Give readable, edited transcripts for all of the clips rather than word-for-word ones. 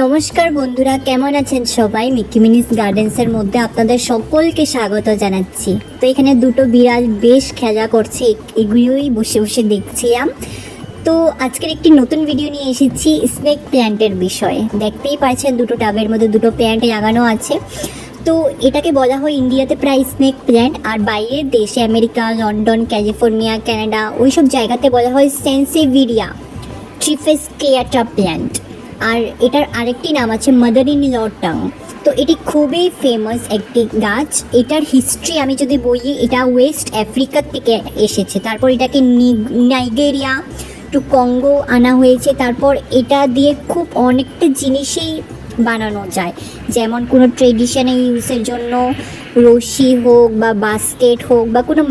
নমস্কার বন্ধুরা, কেমন আছেন সবাই? মিকি মিনিস গার্ডেন্সের মধ্যে আপনাদের সকলকে স্বাগত জানাচ্ছি। তো এখানে দুটো বিড়াল বেশ খেলা করছে, এগুলোই বসে বসে দেখছিলাম। তো আজকের একটি নতুন ভিডিও নিয়ে এসেছি স্নেক প্ল্যান্টের বিষয়ে। দেখতেই পাচ্ছেন দুটো টাবের মধ্যে দুটো প্ল্যান্ট লাগানো আছে। তো এটাকে বলা হয় ইন্ডিয়াতে প্রায় স্নেক প্ল্যান্ট, আর বাইরের দেশে আমেরিকা, লন্ডন, ক্যালিফোর্নিয়া, কানাডা ওই সব জায়গাতে বলা হয় সেন্সেভিরিয়া ট্রিফেস্কেয়াটা প্ল্যান্ট। আর এটার আরেকটি নাম আছে মাদার ইন ল টাং। তো এটি খুবই ফেমাস একটি গাছ। এটার হিস্ট্রি আমি যদি বলি, এটা ওয়েস্ট আফ্রিকা থেকে এসেছে, তারপর এটাকে নাইজেরিয়া টু কঙ্গো আনা হয়েছে। তারপর এটা দিয়ে খুব অনেকটা জিনিসই বানানো যায়, যেমন কোনো ট্রেডিশনাল ইউজের জন্য রশি হোক বা বাস্কেট হোক বা কোনো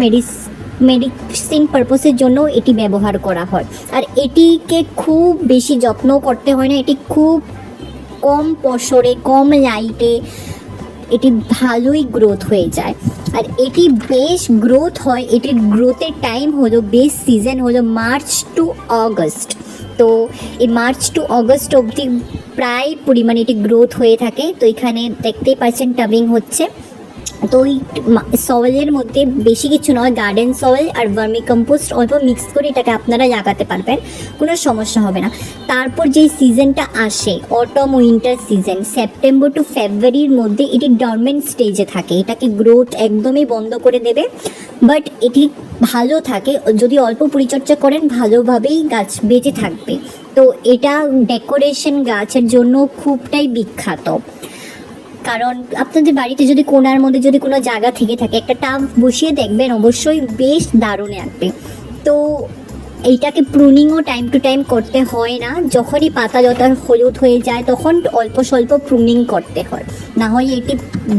মেডিসিন পারপোসের জন্য এটি ব্যবহার করা হয়। আর এটিকে খুব বেশি যত্ন করতে হয় না, এটি খুব কম পসরে কম লাইটে এটি ভালোই গ্রোথ হয়ে যায়। আর এটি বেশ গ্রোথ হয়, এটির গ্রোথের টাইম হলো, বেস্ট সিজন হলো মার্চ টু অগস্ট। তো এই মার্চ টু অগস্ট অবধি প্রায় পরিমাণে এটি গ্রোথ হয়ে থাকে। তো এখানে দেখতেই পাচ্ছেন টাবিং হচ্ছে। তো ওই সয়েলের মধ্যে বেশি কিছু নয়, গার্ডেন সয়েল আর ভার্মি কম্পোস্ট অল্প মিক্স করে এটাকে আপনারা লাগাতে পারবেন, কোনো সমস্যা হবে না। তারপর যেই সিজনটা আসে autumn winter season, September to ফেব্রুয়ারির মধ্যে এটি ডরমেন্ট স্টেজে থাকে, এটাকে গ্রোথ একদমই বন্ধ করে দেবে। বাট এটি ভালো থাকে, যদি অল্প পরিচর্যা করেন ভালোভাবেই গাছ বেঁচে থাকবে। তো এটা ডেকোরেশন গাছের জন্য খুবটাই বিখ্যাত। কারণ আপনাদের বাড়িতে যদি কোণার মধ্যে যদি কোনো জায়গা থেকে থাকে, একটা টাব বসিয়ে দেখবেন, অবশ্যই বেশ দারুণ লাগবে। তো এইটাকে প্রুনিংও টাইম টু টাইম করতে হয় না, যখনই পাতা যত হলুদ হয়ে যায় তখন অল্প স্বল্প প্রুনিং করতে হয়, না হয় এটি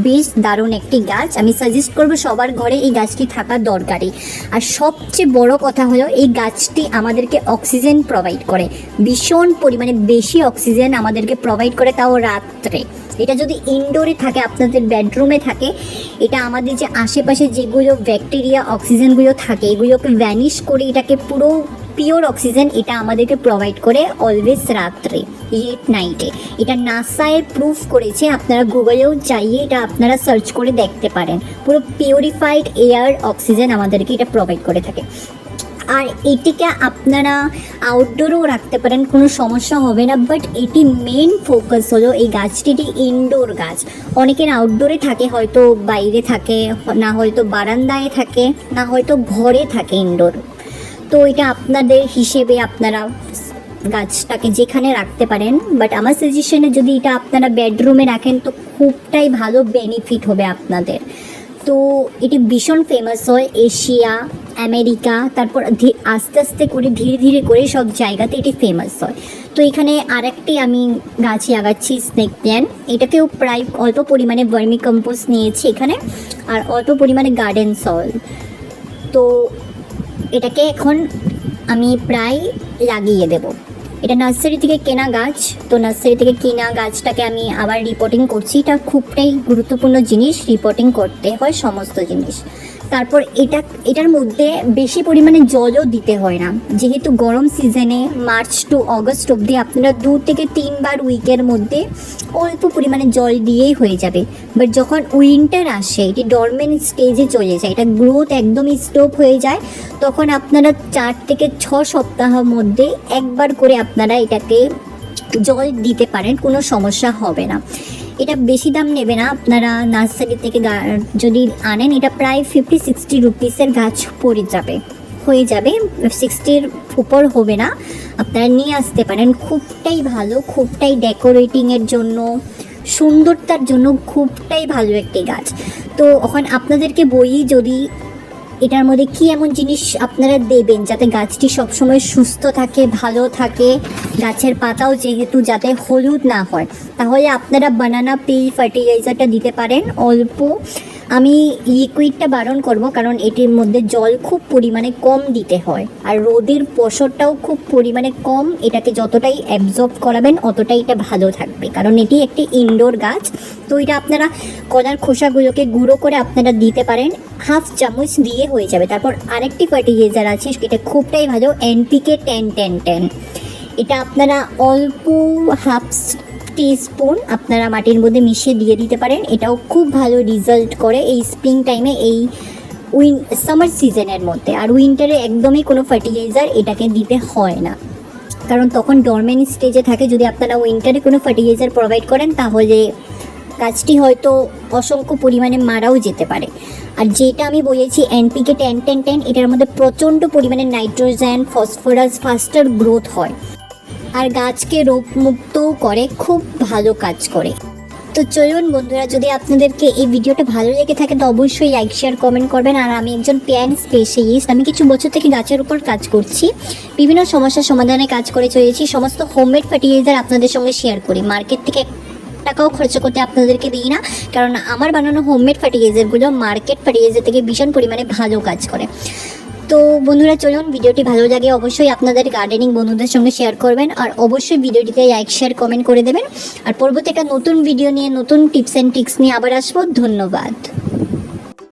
বেশ দারুণ একটি গাছ। আমি সাজেস্ট করবো সবার ঘরে এই গাছটি থাকা দরকারি। আর সবচেয়ে বড় কথা হলো এই গাছটি আমাদেরকে অক্সিজেন প্রোভাইড করে, ভীষণ পরিমাণে বেশি অক্সিজেন আমাদেরকে প্রোভাইড করে, তাও রাত্রে। এটা যদি ইনডোরে থাকে, আপনাদের বেডরুমে থাকে, এটা আমাদের যে আশেপাশে যেগুলো ব্যাকটেরিয়া অক্সিজেনগুলো থাকে এগুলোকে ভ্যানিশ করে এটাকে পুরো পিওর অক্সিজেন এটা আমাদেরকে প্রোভাইড করে অলওয়েজ রাত্রে, লেট নাইটে। এটা নাসায় প্রুফ করেছে, আপনারা গুগলেও চাইয়ে এটা আপনারা সার্চ করে দেখতে পারেন। পুরো পিউরিফাইড এয়ার অক্সিজেন আমাদেরকে এটা প্রোভাইড করে থাকে। আর এটিকে আপনারা আউটডোরেও রাখতে পারেন, কোনো সমস্যা হবে না। বাট এটি মেন ফোকাস হলো এই গাছটি এটি ইনডোর গাছ। অনেকের আউটডোরে থাকে, হয়তো বাইরে থাকে, না হয়তো বারান্দায় থাকে, না হয়তো ঘরে থাকে ইনডোর। তো এটা আপনাদের হিসেবে আপনারা গাছটাকে যেখানে রাখতে পারেন। বাট আমার সাজেশনে যদি এটা আপনারা বেডরুমে রাখেন তো খুবটাই ভালো বেনিফিট হবে আপনাদের। তো এটি ভীষণ ফেমাস হয় এশিয়া, আমেরিকা, তারপর আস্তে আস্তে করে ধীরে ধীরে করে সব জায়গাতে এটি ফেমাস হয়। তো এখানে আরেকটি আমি গাছ লাগাচ্ছি স্নেক প্ল্যান্ট, এটাকেও প্রায় অল্প পরিমাণে ভার্মি কম্পোস্ট নিয়েছি এখানে, আর অল্প পরিমাণে গার্ডেন সয়েল। তো এটাকে এখন আমি প্রায় লাগিয়ে দেব। এটা নার্সারি থেকে কেনা গাছ, তো নার্সারি থেকে কেনা গাছটাকে আমি আবার রিপোর্টিং করছি। এটা খুবটাই গুরুত্বপূর্ণ জিনিস, রিপোর্টিং করতে হয় সমস্ত জিনিস। তারপর এটার মধ্যে বেশি পরিমাণে জলও দিতে হয় না, যেহেতু গরম সিজনে মার্চ টু অগস্ট অবধি আপনারা 2 থেকে 3 বার উইকের মধ্যে অল্প পরিমাণে জল দিয়েই হয়ে যাবে। বাট যখন উইন্টার আসে, এটি ডরমেন্ট স্টেজে চলে যায়, এটা গ্রোথ একদমই স্টপ হয়ে যায়, তখন আপনারা 4 থেকে 6 সপ্তাহের মধ্যে একবার করে আপনারা এটাকে জল দিতে পারেন, কোনো সমস্যা হবে না। এটা বেশি দাম নেবে না, আপনারা নার্সারি থেকে যদি আনেন এটা প্রায় 50-60 রুপিসের গাছ হয়ে যাবে 60-র উপর হবে না, আপনারা নিয়ে আসতে পারেন। খুবটাই ভালো, খুবটাই ডেকোরেটিংয়ের জন্য, সুন্দরতার জন্য খুবটাই ভালো একটি গাছ। তো এখন আপনাদেরকে বলি, যদি এটার মধ্যে কি এমন জিনিস আপনারা দেবেন যাতে গাছটি সবসময় সুস্থ থাকে, ভালো থাকে, গাছের পাতাও যেহেতু যাতে হলুদ না হয়, তাহলে আপনারা বানানা পিল ফার্টিলাইজারটা দিতে পারেন অল্প। আমি লিকুইডটা বারণ করব, কারণ এটির মধ্যে জল খুব পরিমাণে কম দিতে হয়, আর রোদের প্রসরটাও খুব পরিমাণে কম। এটাকে যতটাই অ্যাবজর্ব করাবেন অতটাই এটা ভালো থাকবে, কারণ এটি একটি ইনডোর গাছ। তো এটা আপনারা কলার খোসাগুলোকে গুঁড়ো করে আপনারা দিতে পারেন, হাফ চামচ দিয়ে হয়ে যাবে। তারপর আরেকটি ফার্টিলাইজার আছে, এটা খুবটাই ভালো, NPK 10-10-10। এটা আপনারা অল্প হাফ টিস্পুন আপনারা মাটির মধ্যে মিশিয়ে দিয়ে দিতে পারেন। এটাও খুব ভালো রেজাল্ট করে এই স্প্রিং টাইমে, এই সামার সিজনের মধ্যে। আর উইন্টারে একদমই কোনো ফার্টিলাইজার এটাকে দিতে হয় না, কারণ তখন ডরমেন্ট স্টেজে থাকে। যদি আপনারা উইন্টারে কোনো ফার্টিলাইজার প্রোভাইড করেন তাহলে গাছটি হয়তো অসংখ্য পরিমাণে মারাও যেতে পারে। আর যেটা আমি বলেছি এনপিকে 10-10-10, এটার মধ্যে প্রচণ্ড পরিমাণে নাইট্রোজেন, ফসফরাস, ফাস্টার গ্রোথ হয় আর গাছকে রোগমুক্তও করে, খুব ভালো কাজ করে। তো চলুন বন্ধুরা, যদি আপনাদেরকে এই ভিডিওটা ভালো লেগে থাকে তো অবশ্যই লাইক, শেয়ার, কমেন্ট করবেন। আর আমি একজন প্ল্যান্ট স্পেশালিস্ট, আমি কিছু বছর থেকে গাছের উপর কাজ করছি, বিভিন্ন সমস্যার সমাধানে কাজ করে চলেছি। সমস্ত হোমমেড ফার্টিলাইজার আপনাদের সঙ্গে শেয়ার করি, মার্কেট থেকে টাকাও খরচা করতে আপনাদেরকে দিই না, কারণ আমার বানানো হোমমেড ফার্টিলাইজারগুলো মার্কেট ফার্টিলাইজার থেকে ভীষণ পরিমাণে ভালো কাজ করে। তো বন্ধুরা চলুন, ভিডিওটি ভালো লাগে অবশ্যই আপনাদের গার্ডেনিং বন্ধুদের সঙ্গে শেয়ার করবেন, আর অবশ্যই ভিডিওটিতে লাইক, শেয়ার, কমেন্ট করে দেবেন। আর পরবর্তী একটা নতুন ভিডিও নিয়ে, নতুন টিপস অ্যান্ড ট্রিক্স নিয়ে আবার আসবো। ধন্যবাদ।